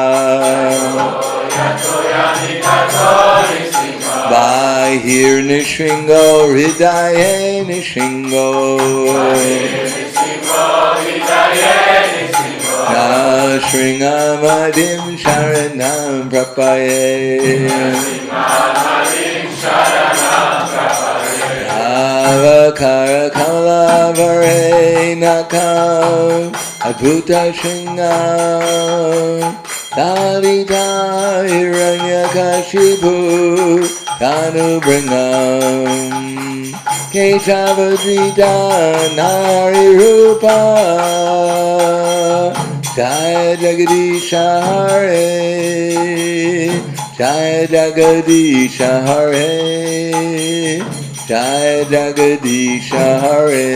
Bahir Nishringo Hridaye Nishringo Nashringamadim Sharanam Prapaye Avakara Kamala Varenakam Adbhuta Shringam Dalita Hiranyakashipu Tanu Bringam Keshavadrita Nari Rupa Jaya Jagadisha Hare Jaya Jagadisha Hare Jaya Jagadisha Hare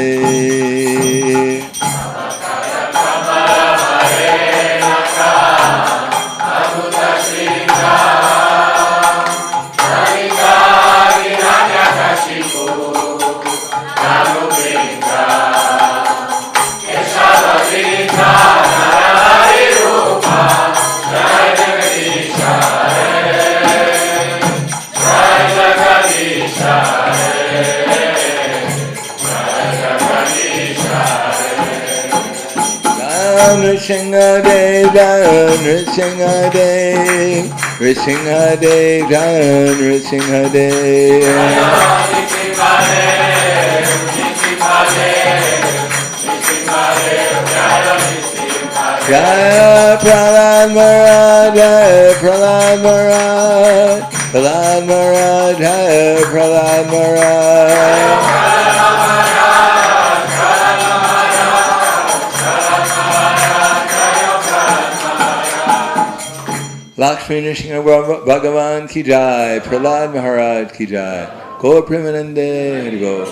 Nrsimhadev, Nrsimhadev, Nrsimhadev, Nrsimhadev. Jaya Prahlad Maharaj, Jaya Prahlad Maharaj, Prahlad Maharaj, Jaya Prahlad Maharaj. Lakshmi Nrsimha Bhagavan ki jai, Prahlad Maharaj ki jai, Gaur Premanande Hari Gaur.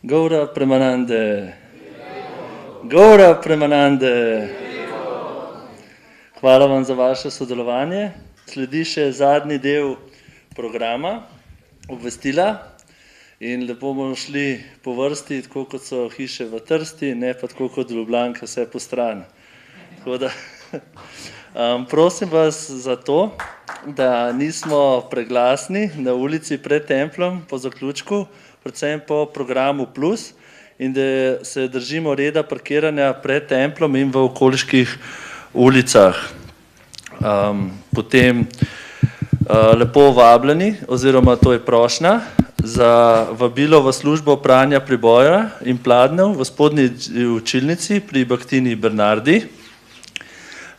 Gaura Premanande. Gaura Premanande. Hvala vam za vaše sodelovanje. Sledi še zadnji del programa, obvestila. In lepo bomo šli po vrsti, tako kot so hiše v Trsti, ne pa tako kot Ljubljanka, vse po stran. Tako da, prosim vas za to, da nismo preglasni na ulici pred templom po zaključku, predvsem po programu Plus, in da se držimo reda parkiranja pred templom in v okoliških ulicah. Potem lepo vabljeni, oziroma to je prošnja, za vabilo v službo pranja priboja in pladnjev v spodnji učilnici pri Baktini Bernardi.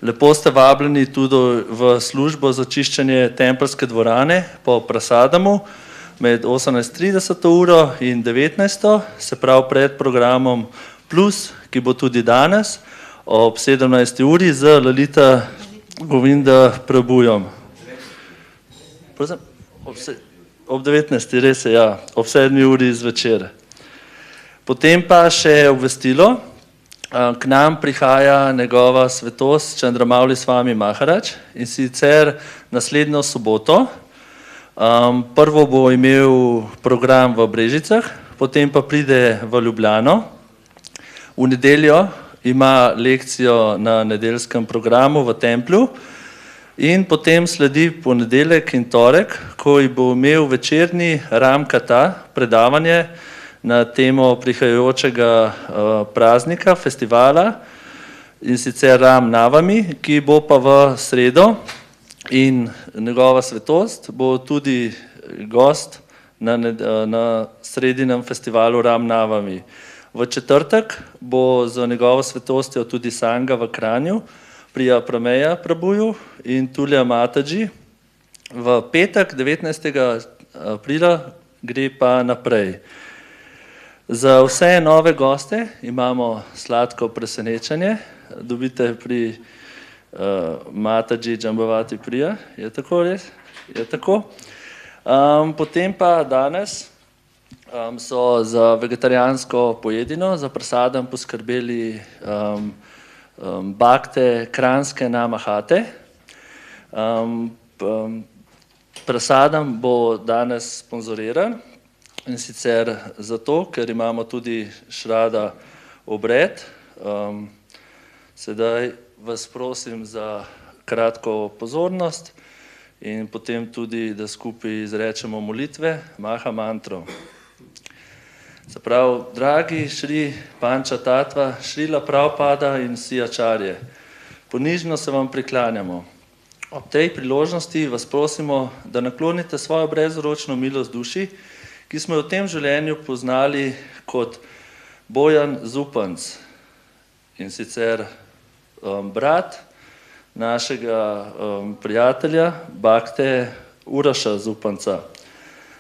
Lepo ste vabljeni tudi v službo za čiščenje tempeljske dvorane po Prasadamu med 18:30 uro in 19, se pravi pred programom Plus, ki bo tudi danes ob 17. uri z Lalita Govinda Prabhujom. Ob 19. res je, ja, ob 7. uri zvečer. Potem pa še obvestilo. K nam prihaja njegova svetost Chandramauli Swami Maharaj, in sicer naslednjo soboto. Prvo bo imel program v Brežicah, potem pa pride v Ljubljano. V nedeljo ima lekcijo na nedeljskem programu v templju in potem sledi ponedeljek in torek, ko bo imel večerni Ram-kata predavanje na temo prihajajočega praznika, festivala, in sicer Ram Navami, ki bo pa v sredo, in njegova svetost bo tudi gost na sredinem festivalu Ram Navami. V četrtek bo z njegovo svetostjo tudi Sanga v Kranju, Priya Prameya Prabhuju in Tulja Mataji. V petek, 19. aprila, gre pa naprej. Za vse nove goste imamo sladko presenečenje. Dobite pri Mataji Džambavati Prija, je tako res? Je tako. Potem pa danes so za vegetarijansko pojedino, za prasadam poskrbeli bakte kranske namahate. Prasadam bo danes sponzoriran in sicer zato, ker imamo tudi šrada obred. Sedaj vas prosim za kratko pozornost in potem tudi, da skupaj izrečemo molitve, maha mantro. Se pravi, dragi Šri Panča Tatva, Šrila Prabhupada in vsi ačarje, ponižno se vam priklanjamo. Ob tej priložnosti vas prosimo, da naklonite svojo brezročno milost duši, ki smo jo v tem življenju poznali kot Bojan Zupanc, in sicer brat našega prijatelja, bakte Uraša Zupanca.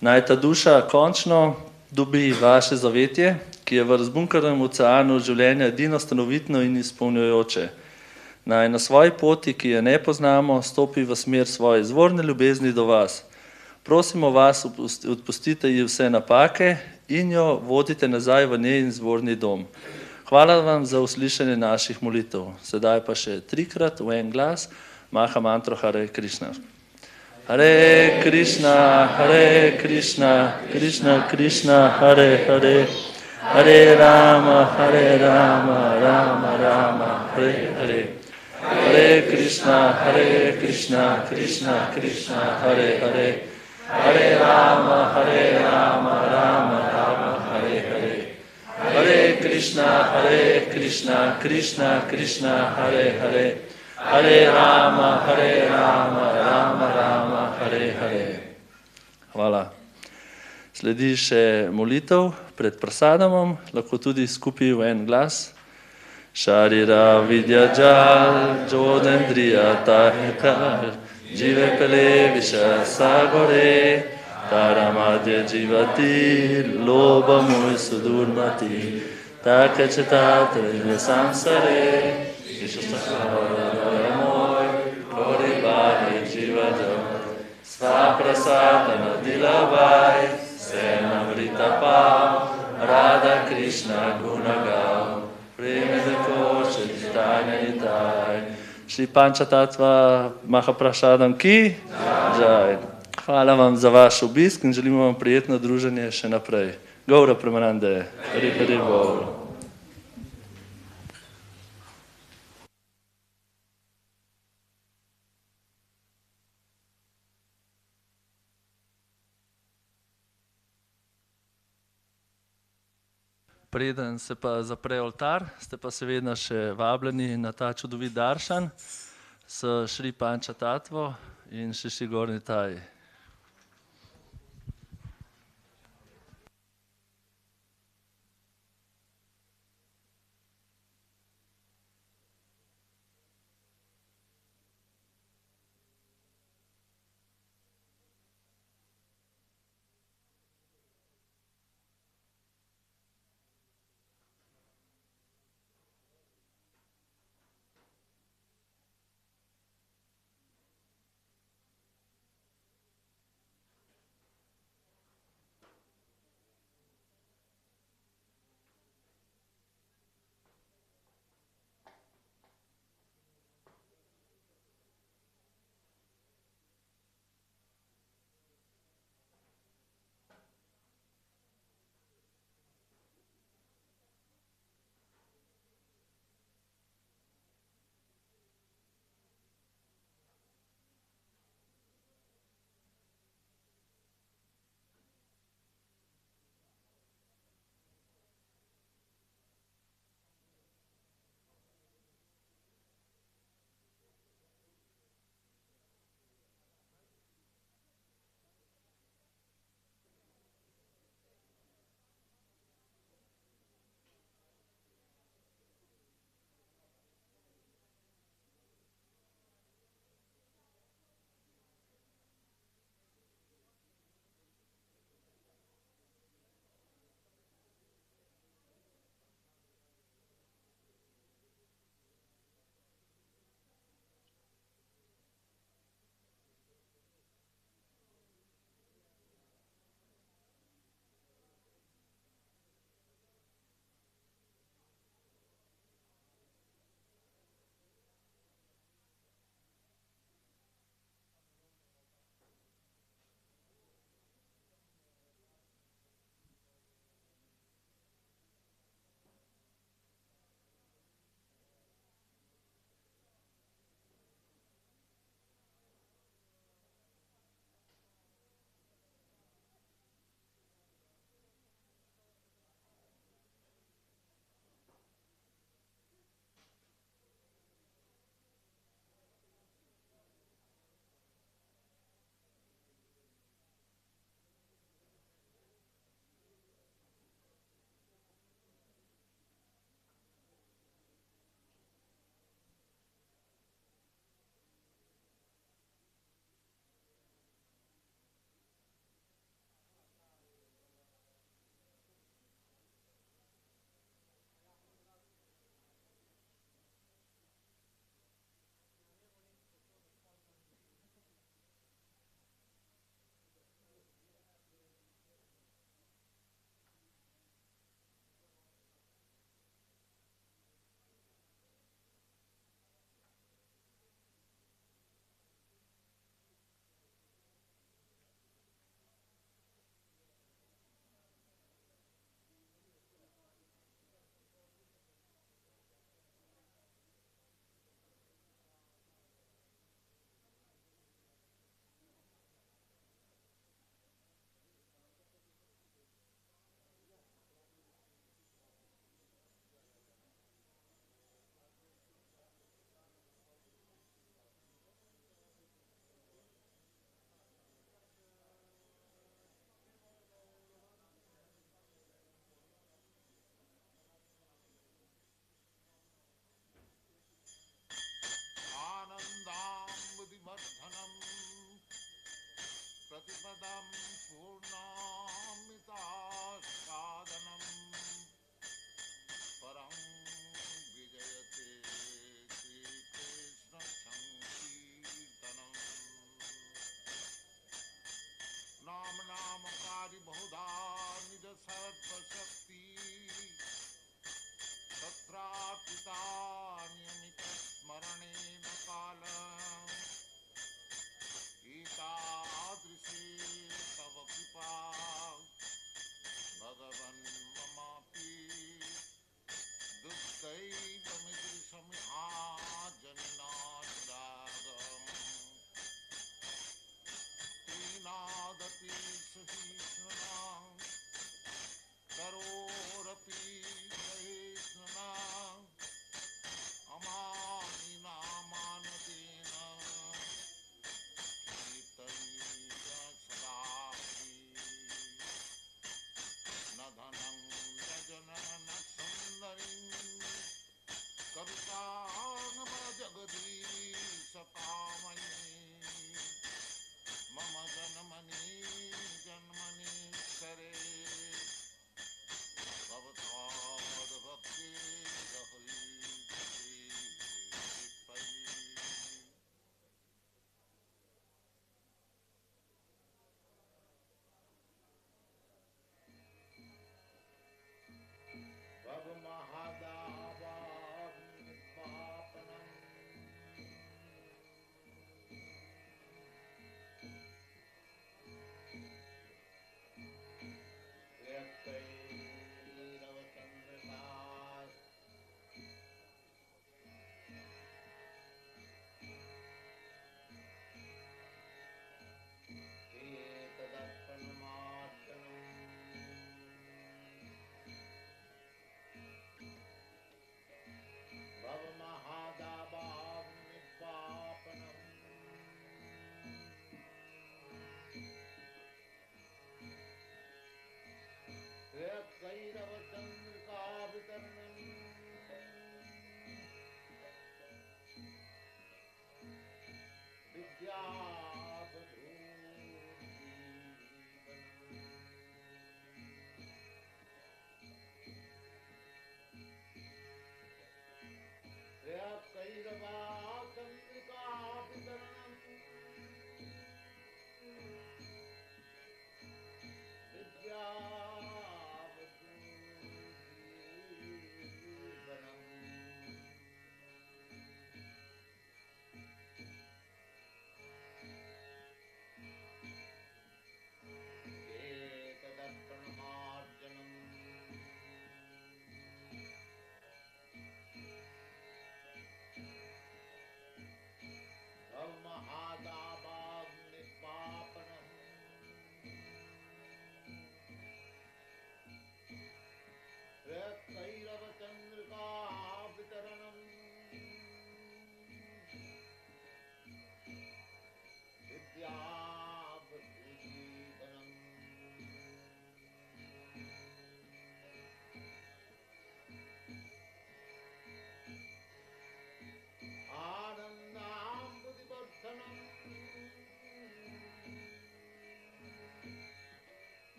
Naj ta duša končno dobi vaše zavetje, ki je v razbunkanem oceanu življenja edino stanovitno in izpolnjujoče. Naj na svoji poti, ki je ne poznamo, stopi v smer svoje izvorne ljubezni do vas. Prosimo vas, odpustite ji vse napake in jo vodite nazaj v njen izvorni dom. Hvala vam za uslišanje naših molitev. Sedaj pa še 3-krat v en glas, maha mantro Hare Krišna. Hare Krišna, Hare Krišna, Krišna Krišna, Hare Hare, Hare Rama, Hare Rama, Rama Rama, Hare Hare. Hare Krišna, Krišna Krišna, Hare Hare, Hare Rama, Rama Rama, Hare Hare. Hare Krišna, Krišna Krišna, Hare Hare, Hare Rama, Rama Rama, Hare Hare. Hvala. Sledi še molitev pred prasadamom, lahko tudi skupaj v en glas. Šarira vidya jal, jodendriya tahikar, jive pele visha sagore, Taramadya jivati, loba moj sudurmati, take četate samsare, išastakara moj, kori bhagi jivajam, sva prasadana dilavaj, se namrita pav, Radha Krishna gunagav, preme deko četitanja nitaj. Šri Panča Tatva Mahaprasadam ki, jaj. Hvala vam za vaš obisk in želimo vam prijetno druženje še naprej. Gaura Premanande, Hari Hari Bol. Preden se pa zapre oltar, ste pa seveda še vabljeni na ta čudovit daršan s Šri Panča Tatvo in Šri Gorni Taj.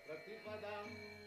Pratipadam